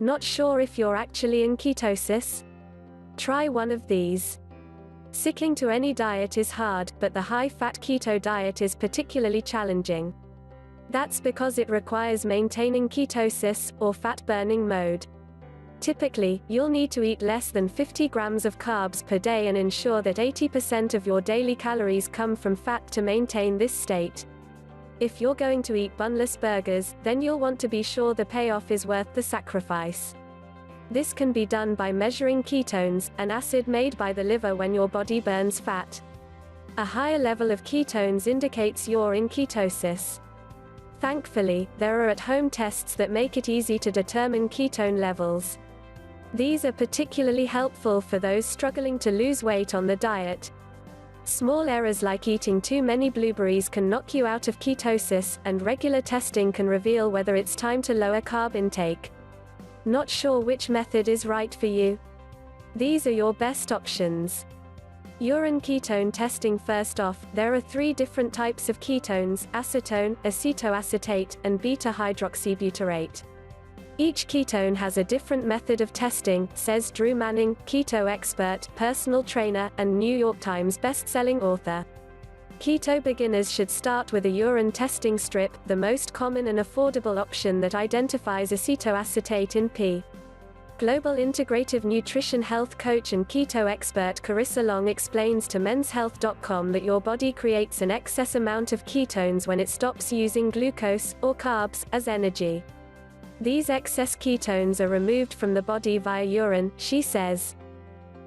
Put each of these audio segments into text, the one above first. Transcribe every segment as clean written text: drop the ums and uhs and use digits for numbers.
Not sure if you're actually in ketosis? Try one of these. Sticking to any diet is hard, but the high-fat keto diet is particularly challenging. That's because it requires maintaining ketosis, or fat-burning mode. Typically, you'll need to eat less than 50 grams of carbs per day and ensure that 80% of your daily calories come from fat to maintain this state. If you're going to eat bunless burgers, then you'll want to be sure the payoff is worth the sacrifice. This can be done by measuring ketones, an acid made by the liver when your body burns fat. A higher level of ketones indicates you're in ketosis. Thankfully, there are at-home tests that make it easy to determine ketone levels. These are particularly helpful for those struggling to lose weight on the diet. Small errors like eating too many blueberries can knock you out of ketosis, and regular testing can reveal whether it's time to lower carb intake. Not sure which method is right for you? These are your best options. Urine ketone testing. First off, there are 3 different types of ketones: acetone, acetoacetate, and beta-hydroxybutyrate. Each ketone has a different method of testing, says Drew Manning, keto expert, personal trainer, and New York Times best-selling author. Keto beginners should start with a urine testing strip, the most common and affordable option that identifies acetoacetate in pee. Global Integrative Nutrition Health coach and keto expert Carissa Long explains to menshealth.com that your body creates an excess amount of ketones when it stops using glucose, or carbs, as energy. These excess ketones are removed from the body via urine, she says.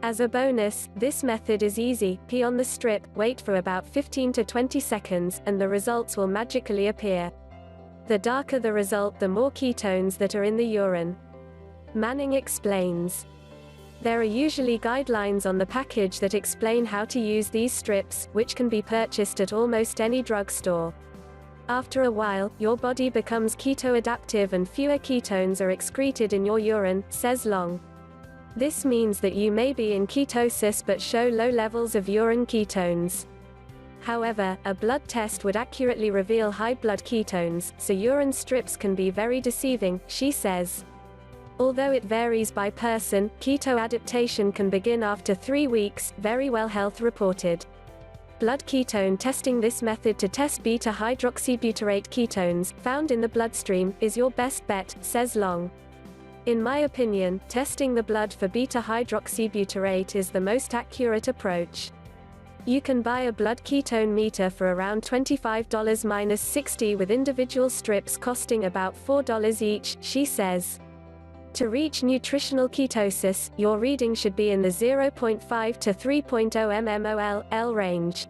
As a bonus, this method is easy: pee on the strip, wait for about 15 to 20 seconds, and the results will magically appear. The darker the result, the more ketones that are in the urine. Manning explains. There are usually guidelines on the package that explain how to use these strips, which can be purchased at almost any drugstore. After a while, your body becomes keto-adaptive and fewer ketones are excreted in your urine, says Long. This means that you may be in ketosis but show low levels of urine ketones. However, a blood test would accurately reveal high blood ketones, so urine strips can be very deceiving, she says. Although it varies by person, keto adaptation can begin after 3 weeks, Verywell Health reported. Blood ketone testing. This method to test beta-hydroxybutyrate ketones, found in the bloodstream, is your best bet, says Long. In my opinion, testing the blood for beta-hydroxybutyrate is the most accurate approach. You can buy a blood ketone meter for around $25-60 with individual strips costing about $4 each, she says. To reach nutritional ketosis, your reading should be in the 0.5 to 3.0 mmol/L range.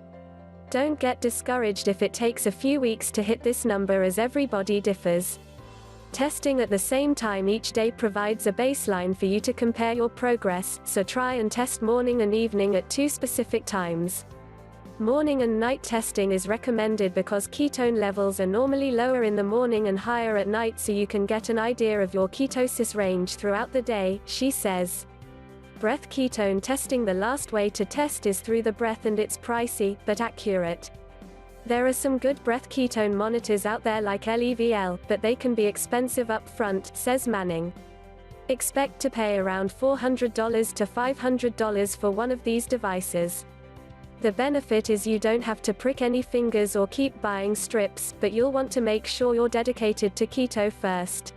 Don't get discouraged if it takes a few weeks to hit this number, as everybody differs. Testing at the same time each day provides a baseline for you to compare your progress, so try and test morning and evening at 2 specific times. Morning and night testing is recommended because ketone levels are normally lower in the morning and higher at night, so you can get an idea of your ketosis range throughout the day, she says. Breath ketone testing. The last way to test is through the breath, and it's pricey, but accurate. There are some good breath ketone monitors out there like LEVL, but they can be expensive up front, says Manning. Expect to pay around $400 to $500 for one of these devices. The benefit is you don't have to prick any fingers or keep buying strips, but you'll want to make sure you're dedicated to keto first.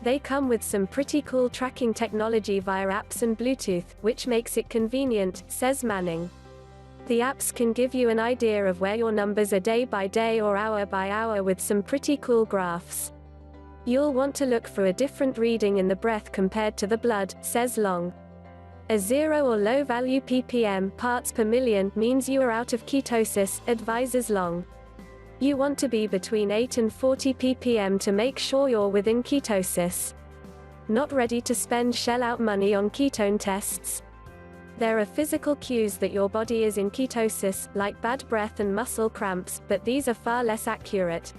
They come with some pretty cool tracking technology via apps and Bluetooth, which makes it convenient, says Manning. The apps can give you an idea of where your numbers are day by day or hour by hour with some pretty cool graphs. You'll want to look for a different reading in the breath compared to the blood, says Long. A 0 or low-value ppm parts per million means you are out of ketosis, advises Long. You want to be between 8 and 40 ppm to make sure you're within ketosis. Not ready to spend shell-out money on ketone tests? There are physical cues that your body is in ketosis, like bad breath and muscle cramps, but these are far less accurate.